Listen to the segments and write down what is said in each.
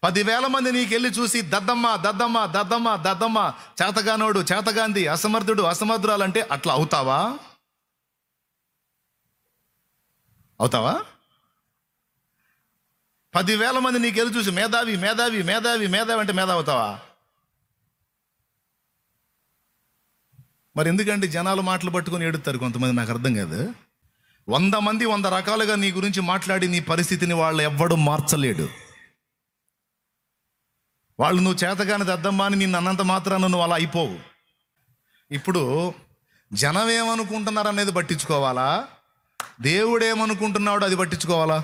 10,000 మంది నీకెళ్ళి చూసి దద్దమ్మ దద్దమ్మ దద్దమ్మ దద్దమ్మ, చేతగానోడు చేతగాంది, అసమర్థుడు అసమర్థురాలంటే అట్లా అవుతావా? అవుతావా? 10,000 మంది నీకెళ్ళి చూసి మేధావి మేధావి మేధావి మేధావి అంటే మేధావి అవుతావా? మరి ఎందుకంటే జనాలు మాటలు పట్టుకొని ఏడుస్తారు కొంతమంది, నాకు అర్థం కాదు. 100 మంది 100 రకాలుగా నీ గురించి మాట్లాడి నీ పరిస్థితిని వాళ్ళు ఎవ్వడు మార్చలేడు. వాళ్ళు నువ్వు చేతగాని దద్దమ్మా అని నిన్ను అన్నంత మాత్రాన నువ్వు అలా అయిపోవు. ఇప్పుడు జనం ఏమనుకుంటున్నారు అనేది పట్టించుకోవాలా, దేవుడు ఏమనుకుంటున్నాడు అది పట్టించుకోవాలా?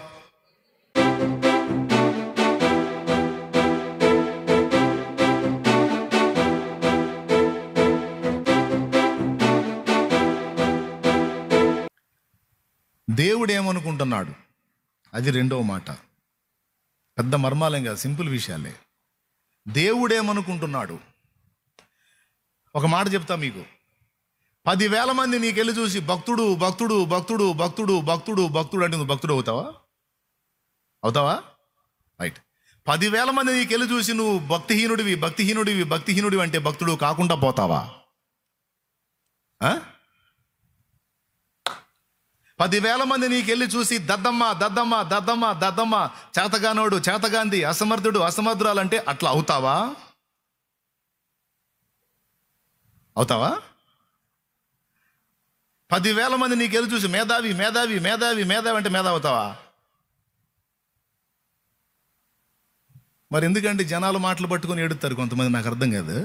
దేవుడు ఏమనుకుంటున్నాడు అది రెండవ మాట. పెద్ద మర్మాలేం కాదు, సింపుల్ విషయాలే. దేవుడేమనుకుంటున్నాడు, ఒక మాట చెప్తా మీకు. 10,000 మంది నీకెళ్ళి చూసి భక్తుడు భక్తుడు భక్తుడు భక్తుడు భక్తుడు భక్తుడు అంటే నువ్వు భక్తుడు అవుతావా? అవుతావా? రైట్. 10,000 మంది నీకెళ్ళి చూసి నువ్వు భక్తిహీనుడివి భక్తిహీనుడివి భక్తిహీనుడివి అంటే భక్తుడు కాకుండా పోతావా? 10,000 మంది నీకెళ్ళి చూసి దద్దమ్మ దద్దమ్మ దద్దమ్మ దద్దమ్మ, చేతగానోడు చేతగాంది, అసమర్థుడు అసమర్థురాలంటే అట్లా అవుతావా? అవుతావా? 10,000 మంది నీకెళ్ళి చూసి మేధావి మేధావి మేధావి మేధావి అంటే మేధావి అవుతావా? మరి ఎందుకంటే జనాలు మాటలు పట్టుకొని ఏడుస్తారు కొంతమంది, నాకు అర్థం కాదు.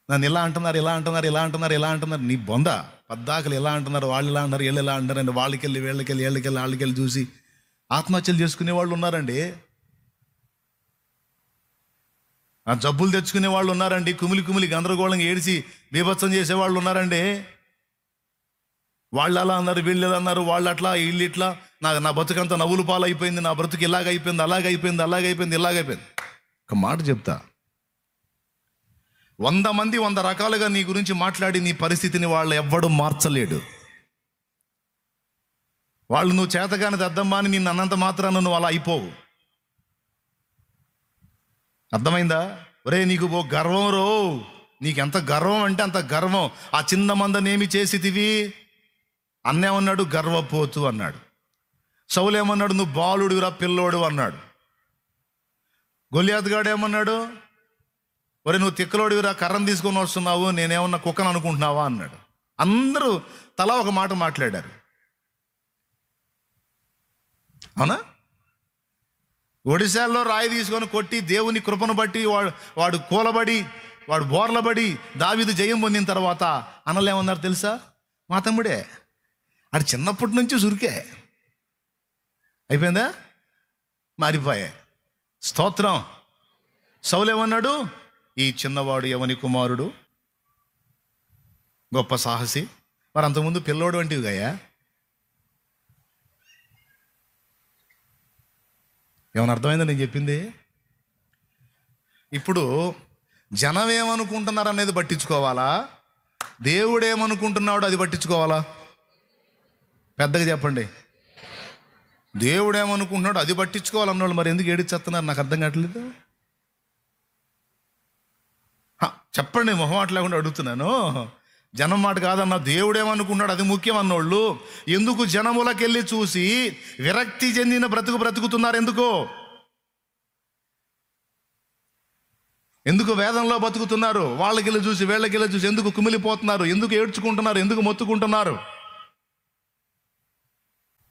నన్ను ఇలా అంటున్నారు ఇలా అంటున్నారు ఇలా అంటున్నారు ఇలా అంటున్నారు, నీ బొంద పద్దాకలు ఎలా అంటున్నారు, వాళ్ళు ఇలా అంటారు వీళ్ళు ఎలా అంటారు అని వాళ్ళకెళ్ళి వీళ్ళకెళ్ళి వీళ్ళకెళ్ళి వాళ్ళకెళ్ళి చూసి ఆత్మహత్యలు చేసుకునే వాళ్ళు ఉన్నారండి. ఆ జబ్బులు తెచ్చుకునే వాళ్ళు ఉన్నారండి. కుమిలి కుమిలి గందరగోళంగా ఏడిచి బీభత్సం చేసేవాళ్ళు ఉన్నారండి. వాళ్ళు అలా అన్నారు వీళ్ళు ఎలా అన్నారు, వాళ్ళు అట్లా వీళ్ళు ఇట్లా, నా బతుకంతా నవ్వులు పాలు అయిపోయింది, నా బ్రతుకు ఇలాగైపోయింది అలాగైపోయింది అలాగైపోయింది ఇలాగైపోయింది. ఒక మాట చెప్తా, 100 మంది 100 రకాలుగా నీ గురించి మాట్లాడి నీ పరిస్థితిని వాళ్ళు ఎవ్వడు మార్చలేడు. వాళ్ళు నువ్వు చేతగాని దద్దమ్మా అని నిన్ను అన్నంత మాత్రాన నువ్వు అలా అయిపోవు. అర్థమైందా? ఒరే నీకు ఓ గర్వం రో, నీకెంత గర్వం అంటే అంత గర్వం. ఆ చిన్న మందనేమి చేసితివి? అన్నేమన్నాడు? గర్వపోతు అన్నాడు. సౌలేమన్నాడు? నువ్వు బాలుడివిరా పిల్లోడు అన్నాడు. గొలియాత్ గాడు ఏమన్నాడు? ఒరే నువ్వు తిక్కలోడివిరా, కర్రను తీసుకొని వస్తున్నావు, నేనేమన్నా కుక్కను అనుకుంటున్నావా అన్నాడు. అందరూ తలా ఒక మాట మాట్లాడారు. అవునా? ఒడిశాల్లో రాయి తీసుకొని కొట్టి దేవుని కృపను బట్టి వాడు కూలబడి వాడు బోర్లబడి దావీదు జయం పొందిన తర్వాత అనలేమన్నారు తెలుసా? మా తమ్ముడే, ఆడు చిన్నప్పటి నుంచి సురికే అయిపోయిందా, మారిపోయా. స్తోత్రం. సౌలేమన్నాడు? ఈ చిన్నవాడు ఎవని కుమారుడు, గొప్ప సాహసి. మరి అంతకుముందు పిల్లోడు వంటివి గయా. ఏమైనా అర్థమైందా నేను చెప్పింది? ఇప్పుడు జనం ఏమనుకుంటున్నారు అనేది పట్టించుకోవాలా, దేవుడు ఏమనుకుంటున్నాడు అది పట్టించుకోవాలా? పెద్దగా చెప్పండి. దేవుడు ఏమనుకుంటున్నాడు అది పట్టించుకోవాలన్నోళ్ళు మరి ఎందుకు ఏడిచేస్తున్నారు నాకు అర్థం కావట్లేదు. చెప్పండి, మొహమాట లేకుండా అడుగుతున్నాను. జనం మాట కాదన్నా, దేవుడేమనుకున్నాడు అది ముఖ్యం అన్నోళ్ళు ఎందుకు జనములకెళ్ళి చూసి విరక్తి చెందిన బ్రతుకుతున్నారు? ఎందుకు వేదంలో బతుకుతున్నారు? వాళ్ళకెళ్ళి చూసి వీళ్ళకెళ్ళి చూసి ఎందుకు కుమిలిపోతున్నారు? ఎందుకు ఏడ్చుకుంటున్నారు? ఎందుకు మొత్తుకుంటున్నారు?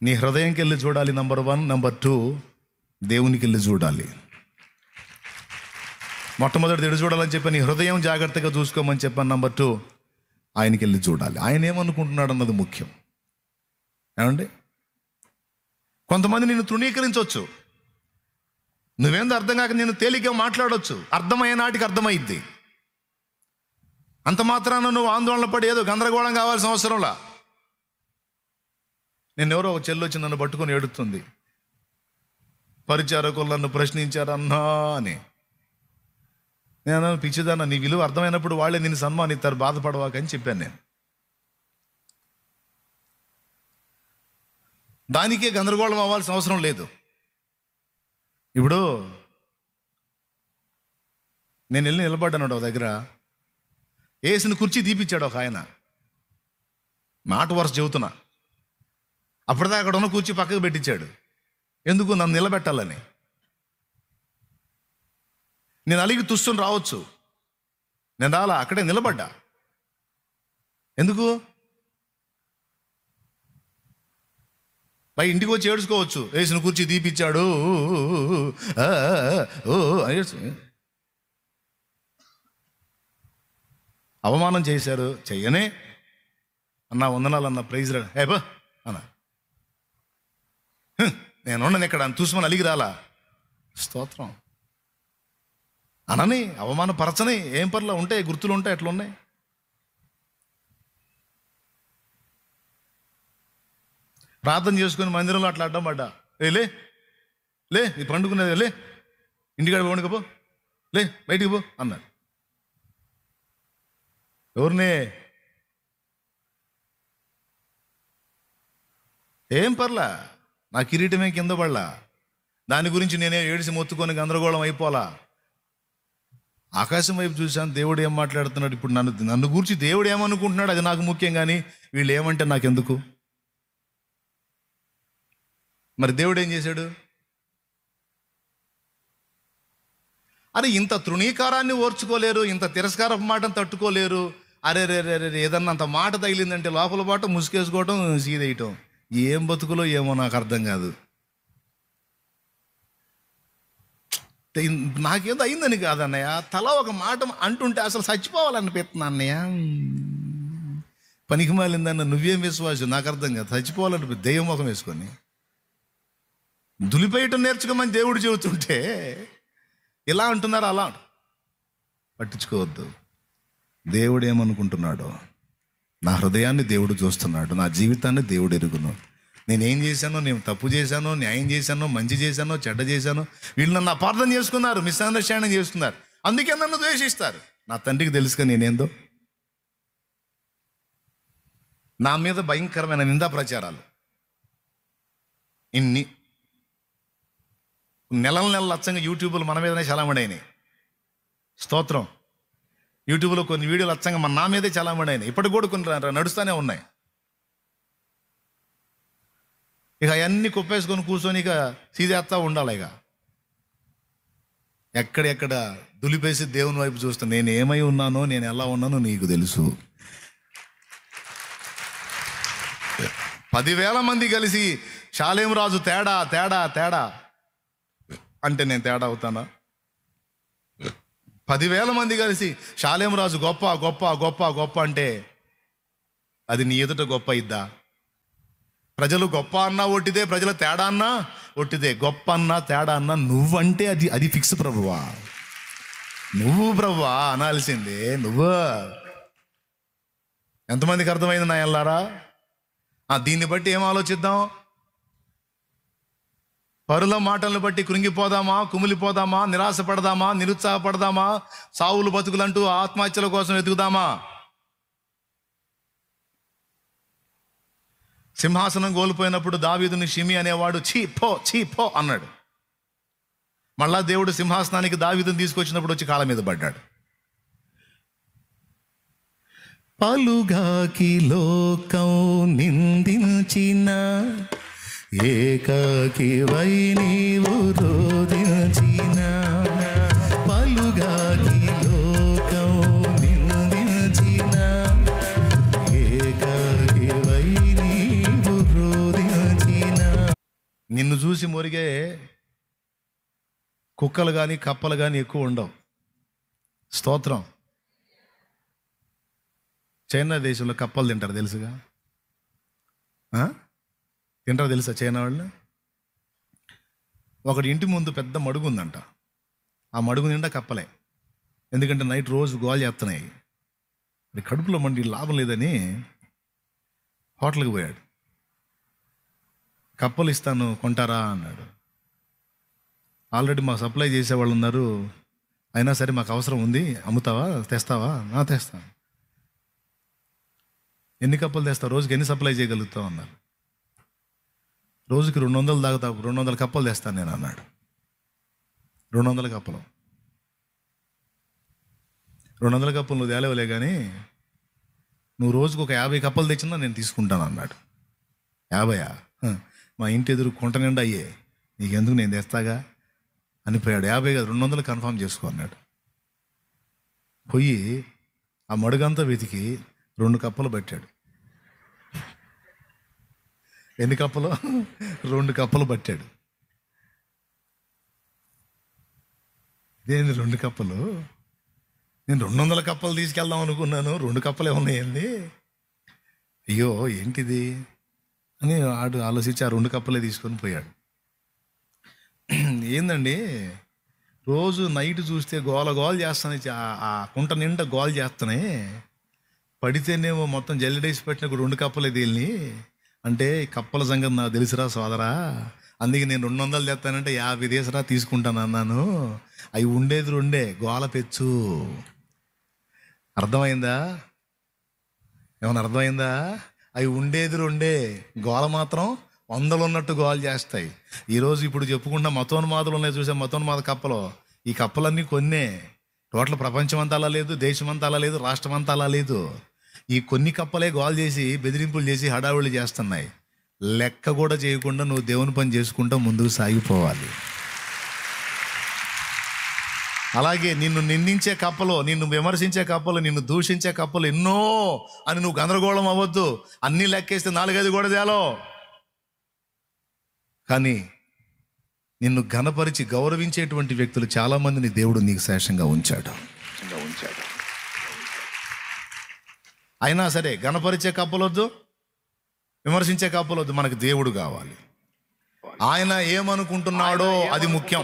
నీ హృదయంకి వెళ్ళి చూడాలి, నంబర్ 1. నంబర్ 2, దేవునికి వెళ్ళి చూడాలి. మొట్టమొదటి ఎడు చూడాలని చెప్పి నీ హృదయం జాగ్రత్తగా చూసుకోమని చెప్పాను. నంబర్ 2, ఆయనకి వెళ్ళి చూడాలి. ఆయన ఏమనుకుంటున్నాడు అన్నది ముఖ్యం. ఏమండి, కొంతమంది నిన్ను తృణీకరించవచ్చు, నువ్వేందో అర్థం కాక నేను తేలిగ్గా మాట్లాడవచ్చు, అర్థమయ్యే నాటికి అర్థమైద్ది. అంత మాత్రాన నువ్వు ఆందోళన పడి ఏదో గందరగోళం కావాల్సిన అవసరంలా. నేను ఎవరో ఒక చెల్లి వచ్చి నన్ను పట్టుకొని ఏడుతుంది, పరిచారకులు నన్ను ప్రశ్నించారన్నా అని. నేను పిచ్చిదాన్న, నీ విలువ అర్థమైనప్పుడు వాళ్ళే నిన్ను సన్మానిస్తారు, బాధపడవాకని చెప్పాను నేను. దానికే గందరగోళం అవ్వాల్సిన అవసరం లేదు. ఇప్పుడు నేను వెళ్ళి నిలబడ్డాను ఒక దగ్గర. వేసిన కుర్చీ తీపిచ్చాడు ఒక ఆయన. మాట వరుస చెబుతున్నా. అప్పటిదా అక్కడ ఉన్న కుర్చీ పక్కకు పెట్టించాడు. ఎందుకు? నన్ను నిలబెట్టాలని. నేను అలిగి తుస్సుని రావచ్చు, నేను రాలా, అక్కడే నిలబడ్డా. ఎందుకు? ఇంటికి వచ్చి ఏడుచుకోవచ్చు, వేసిన కుర్చీ తీపిచ్చాడు అవమానం చేశారు. చెయ్యనే అన్నా, వందనాలు అన్న, ప్రైజ్ బా అన్న, నేనున్నాను ఇక్కడ అని చూసుమని అలిగి రాలా. స్తోత్రం అనని, అవమానపరచని, ఏం పర్లా ఉంటాయి, గుర్తులు ఉంటాయి, అట్లా ఉన్నాయి. ప్రార్థన చేసుకుని మందిరంలో అట్లా అడ్డం పడ్డా. లే లే నీ పండుకునేది, లే ఇంటికాడ పండుకపో, లే బయటికి పో అన్నాడు. ఎవరిని? ఏం పర్లా, నా కిరీటమే కింద పడలా, దాని గురించి నేనే ఏడిసి మొత్తుకొని గందరగోళం అయిపోలా. ఆకాశం వైపు చూశాను, దేవుడు ఏం మాట్లాడుతున్నాడు. ఇప్పుడు నన్ను గురించి దేవుడు ఏమనుకుంటున్నాడు అది నాకు ముఖ్యం, కానీ వీళ్ళు ఏమంటే నాకెందుకు? మరి దేవుడు ఏం చేశాడు? అరే, ఇంత తృణీకారాన్ని ఓర్చుకోలేరు, ఇంత తిరస్కారపు మాటను తట్టుకోలేరు. అరే రే రే రే ఏదన్నా అంత మాట తగిలిందంటే లోపల పాటు ముసుకేసుకోవటం, సీదేయటం. ఏం బతుకులో ఏమో నాకు అర్థం కాదు. నాకేదో అయిందని కాదన్నయ్య, తల ఒక మాట అంటుంటే అసలు చచ్చిపోవాలనిపిస్తుంది అన్నయ్య. పనికి మాలిందన్న నువ్వేం విశ్వాసం నాకు అర్థం కాదు. చచ్చిపోవాలని దెయ్యం ముఖం వేసుకొని దులిపేయటం నేర్చుకోమని దేవుడు చెబుతుంటే ఇలా అంటున్నారు. అలా పట్టించుకోవద్దు. దేవుడు ఏమనుకుంటున్నాడో, నా హృదయాన్ని దేవుడు చూస్తున్నాడు, నా జీవితాన్ని దేవుడు ఎరుగును. నేనేం చేశానో, నేను తప్పు చేశానో, న్యాయం చేశానో, మంచి చేశానో, చెడ్డ చేశానో, వీళ్ళు నన్ను అపార్థం చేసుకున్నారు, మిస్అండర్స్టాండింగ్ చేసుకున్నారు, అందుకే నన్ను ద్వేషిస్తారు. నా తండ్రికి తెలుసుగా నేనేందో. నా మీద భయంకరమైన నిందా ప్రచారాలు ఇన్ని నెలలు అచ్చంగా యూట్యూబ్లో మన మీదనే చలామణైనాయి. స్తోత్రం. యూట్యూబ్లో కొన్ని వీడియోలు అచ్చంగా నా మీదే చలామణైనాయి. ఇప్పటికి కూడా కొన్ని నడుస్తూనే ఉన్నాయి. ఇక అవన్నీ కుప్పేసుకొని కూర్చొని ఇక సీదేస్తా ఉండాలి. ఇక ఎక్కడెక్కడ దులిపేసి దేవుని వైపు చూస్తాను. నేను ఏమై ఉన్నానో, నేను ఎలా ఉన్నానో నీకు తెలుసు. 10,000 మంది కలిసి షాలేం రాజు తేడా తేడా తేడా అంటే నేను తేడా అవుతానా? 10,000 మంది కలిసి షాలేం రాజు గొప్ప గొప్ప గొప్ప గొప్ప అంటే అది నీ ఎదుట గొప్ప ఇద్దా? ప్రజలు గొప్ప అన్నా ఒట్టిదే, ప్రజల తేడా అన్నా ఒట్టిదే. గొప్ప అన్నా తేడా అన్నా నువ్వంటే అది ఫిక్స్ ప్రభువా. నువ్వు ప్రభువా అనాల్సిందే. నువ్వు. ఎంతమందికి అర్థమైంది నా ఎల్లారా? దీన్ని బట్టి ఏం ఆలోచిద్దాం? పరుల మాటలను బట్టి కృంగిపోదామా, కుమిలిపోదామా, నిరాశపడదామా, నిరుత్సాహపడదామా, సావులు బతుకులంటూ ఆత్మహత్యల కోసం వెతుకుదామా? సింహాసనం కోల్పోయినప్పుడు దావీదుని షిమి అనేవాడు చీ పో అన్నాడు. మళ్ళా దేవుడు సింహాసనానికి దావీదుని తీసుకొచ్చినప్పుడు వచ్చి కాళ్ళ మీద పడ్డాడు. పలుగాకి లోకం నిందించిన ఏకాకి వై నీవు రోదించిన, పలుగాకి లోకం నిందించిన ఏకాకి వై నీవు రోదించిన. నిన్ను చూసి మొరిగే కుక్కలు కానీ కప్పలు కానీ ఎక్కువ ఉండవు. స్తోత్రం. చైనా దేశంలో కప్పలు తింటారు తెలుసుగా? తింటారు తెలుసా చైనా వాళ్ళు? ఒకటి ఇంటి ముందు పెద్ద మడుగు ఉందంట. ఆ మడుగు నిండా కప్పలే. ఎందుకంటే నైట్ రోజు గోల్ చేస్తున్నాయి. మరి కడుపులో మండి లాభం లేదని హోటల్కి పోయాడు. కప్పలు ఇస్తాను కొంటారా అన్నాడు. ఆల్రెడీ మాకు సప్లై చేసేవాళ్ళు ఉన్నారు, అయినా సరే మాకు అవసరం ఉంది, అమ్ముతావా, తెస్తావా? తెస్తాను. ఎన్ని కప్పలు తెస్తావు, రోజుకి ఎన్ని సప్లై చేయగలుగుతావు అన్నారు. రోజుకి 200 తాగుతావు, 200 కప్పలు తెస్తాను నేను అన్నాడు. 200 కప్పలు. 200 కప్పులు నువ్వు తేలేవలే కానీ నువ్వు రోజుకు ఒక 50 కప్పలు తెచ్చినా నేను తీసుకుంటాను అన్నాడు. 50? మా ఇంటి ఎదురు కుంట నిండా అయ్యే, నీకెందుకు, నేను తెస్తాగా అని పోయాడు. 50 కాదు 200 కన్ఫర్మ్ చేసుకో అన్నాడు. పోయి ఆ మడుగంతా వెతికి 2 కప్పలు పట్టాడు. ఎన్ని కప్పలు? 2 కప్పలు పట్టాడు. ఇదేంది 2 కప్పలు? నేను 200 కప్పలు తీసుకెళ్దాం అనుకున్నాను, 2 కప్పలే ఉన్నాయండి. అయ్యో ఏంటిది అని ఆడు ఆలోచించి ఆ 2 కప్పలే తీసుకొని పోయాడు. ఏందండి, రోజు నైట్ చూస్తే గోల చేస్తాను, ఆ కుంట నిండా గోల చేస్తానే, పడితేనేమో మొత్తం జల్లెడేసి పెట్టిన 2 కప్పలే తేలిని అంటే ఈ కప్పల సంగతి నాకు తెలుసురా సోదరా, అందుకే నేను 200 తెస్తానంటే 50 దేశరా తీసుకుంటాను అన్నాను. అవి ఉండేది 2 గోల పెచ్చు. అర్థమైందా? ఏమన్నా అర్థమైందా? అవి ఉండేది 2 గోల మాత్రం 100 ఉన్నట్టు గోల చేస్తాయి. ఈరోజు ఇప్పుడు చెప్పుకుంటా మతోన్మాదులు ఉన్నాయి, చూసా మతోన్మాద కప్పలు. ఈ కప్పలన్నీ కొన్నే, టోటల్ ప్రపంచం అంతా అలా లేదు, దేశం అంతా అలా లేదు, రాష్ట్రం అంతా అలా లేదు. ఈ కొన్ని కప్పలే గోల్ చేసి బెదిరింపులు చేసి హడావుళ్ళు చేస్తున్నాయి. లెక్క కూడా చేయకుండా నువ్వు దేవుని పని చేసుకుంటూ ముందుకు సాగిపోవాలి. అలాగే నిన్ను నిందించే కప్పలు, నిన్ను విమర్శించే కప్పలు, నిన్ను దూషించే కప్పలు ఎన్నో అని నువ్వు గందరగోళం అవ్వద్దు. అన్నీ లెక్కేస్తే 4-5 కూడా తేలో. కానీ నిన్ను ఘనపరిచి గౌరవించేటువంటి వ్యక్తులు చాలామందిని దేవుడు నీకు శేషంగా ఉంచాడు. అయినా సరే ఘనపరిచే కప్పలొద్దు, విమర్శించే కప్పలొద్దు, మనకు దేవుడు కావాలి. ఆయన ఏమనుకుంటున్నాడో అది ముఖ్యం.